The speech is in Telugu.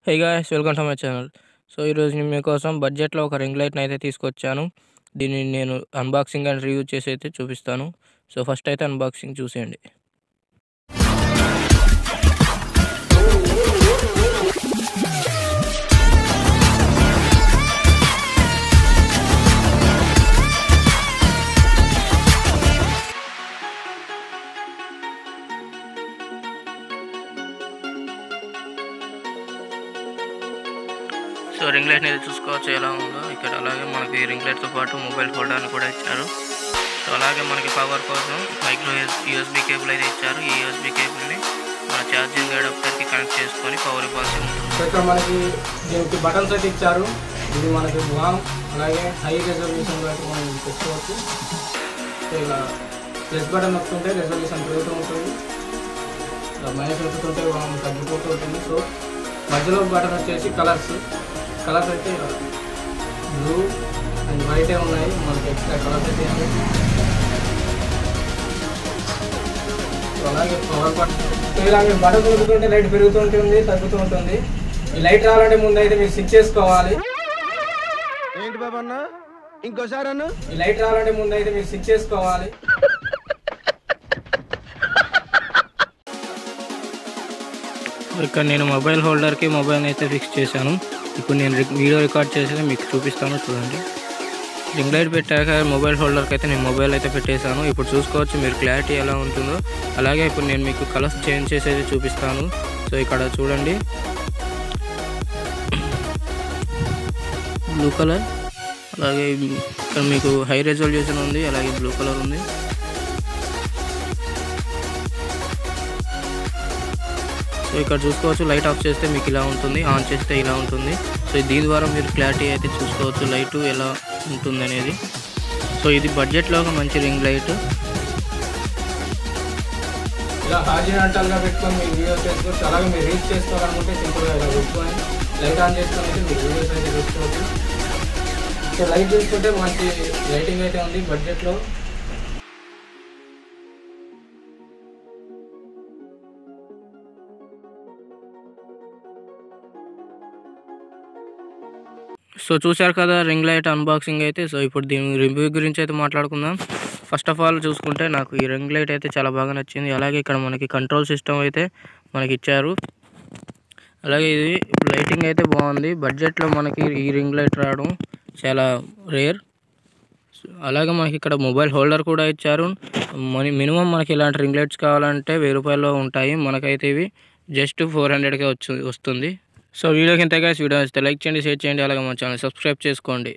Hey guys, welcome to my channel. So ఈరోజు నేను మీకోసం బడ్జెట్లో ఒక రింగ్ లైట్ని అయితే తీసుకొచ్చాను. దీన్ని నేను అన్బాక్సింగ్ అండ్ రివ్యూ చేసి అయితే చూపిస్తాను. సో ఫస్ట్ అయితే అన్బాక్సింగ్ చూసేయండి. సో రింగ్ లైట్ని అయితే చూసుకోవచ్చు ఎలా ఉందో ఇక్కడ. అలాగే మనకి రింగ్ లైట్తో పాటు మొబైల్ హోల్డర్ని కూడా ఇచ్చారు. సో అలాగే మనకి పవర్ కోసం మైక్రో యూఎస్బీ కేబుల్ అయితే ఇచ్చారు. ఈ యూఎస్బీ కేబుల్ని మన ఛార్జింగ్ అడాప్టర్కి కనెక్ట్ చేసుకొని పవర్ ఇవ్వాల్సి ఉంటుంది. సో ఇక్కడ మనకి దీనికి బటన్స్ అయితే ఇచ్చారు. ఇది మనకి వామ్ అలాగే హై రెజల్యూషన్ బట్టి మనం పెట్టుకోవచ్చు. సో ఇలా ప్లస్ బటన్ నొక్కుంటే రెజల్యూషన్ పెరుగుతూ ఉంటుంది, ఇలా మైనస్ నొక్కుంటే వామ్ తగ్గిపోతూ ఉంటుంది. సో మధ్యలో బటన్ వచ్చేసి కలర్స్ అయితే బ్లూ అండ్ వైటే ఉన్నాయి. మనకి ఎక్స్ట్రా కలర్స్ అయితే అలాగే పవర్ బటన్. సో ఇలాగే బటన్ నొక్కుంటే లైట్ పెరుగుతూ ఉంటుంది, తగ్గుతూ ఉంటుంది. ఈ లైట్ రావాలంటే ముందు అయితే మీరు స్విచ్ చేసుకోవాలి. ఏంటి బాబా అన్న ఇంకోసారి అన్న ఈ లైట్ రావాలంటే ముందు అయితే మీరు స్విచ్ చేసుకోవాలి. ఇక్కడ నేను మొబైల్ హోల్డర్కి మొబైల్ అయితే ఫిక్స్ చేశాను. ఇప్పుడు నేను వీడియో రికార్డ్ చేసి మీకు చూపిస్తాను, చూడండి. రింగ్ లైట్ పెట్టాక మొబైల్ హోల్డర్కి అయితే నేను మొబైల్ అయితే పెట్టేశాను. ఇప్పుడు చూసుకోవచ్చు మీరు క్లారిటీ ఎలా ఉంటుందో. అలాగే ఇప్పుడు నేను మీకు కలర్స్ చేంజ్ చేసేది చూపిస్తాను. సో ఇక్కడ చూడండి, బ్లూ కలర్, అలాగే ఇక్కడ మీకు హై రెజల్యూషన్ ఉంది, అలాగే బ్లూ కలర్ ఉంది. సో ఇక్కడ చూసుకోవచ్చు లైట్ ఆఫ్ చేస్తే మీకు ఇలా ఉంటుంది, ఆన్ చేస్తే ఇలా ఉంటుంది. సో దీని ద్వారా మీరు క్లారిటీ అయితే చూసుకోవచ్చు లైట్ ఎలా ఉంటుంది అనేది. సో ఇది బడ్జెట్లో ఒక మంచి రింగ్ లైట్. ఇలా హార్జెంటల్గా పెట్టుకొని మీరు వీడియోస్ చేసుకోవచ్చు. అలాగే మీరు రీచ్ చేసుకోవాలనుకుంటే సింపుల్గా ఇలా పెట్టుకొని లైట్ ఆన్ చేసుకొని అయితే మీరు వీడియోస్ అయితే చూసుకోవచ్చు. సో లైట్ చూసుకుంటే మంచి లైటింగ్ అయితే ఉంది బడ్జెట్లో. సో చూశారు కదా రింగ్ లైట్ అన్బాక్సింగ్ అయితే. సో ఇప్పుడు దీని రివ్యూ గురించి అయితే మాట్లాడుకుందాం. ఫస్ట్ ఆఫ్ ఆల్ చూసుకుంటే నాకు ఈ రింగ్ లైట్ అయితే చాలా బాగా నచ్చింది. అలాగే ఇక్కడ మనకి కంట్రోల్ సిస్టమ్ అయితే మనకి ఇచ్చారు. అలాగే ఇది లైటింగ్ అయితే బాగుంది. బడ్జెట్లో మనకి ఈ రింగ్ లైట్ రావడం చాలా రేర్. అలాగే మనకి ఇక్కడ మొబైల్ హోల్డర్ కూడా ఇచ్చారు. మినిమం మనకి ఇలాంటి రింగ్ లైట్స్ కావాలంటే 1000 రూపాయల్లో ఉంటాయి. మనకైతే ఇవి జస్ట్ 400కే వస్తుంది. సో వీడియోకి ఇంత గైస్, వీడియో నచ్చితే లైక్ చేయండి, షేర్ చేయండి, అలాగే మన ఛానల్ సబ్స్క్రైబ్ చేసుకోండి.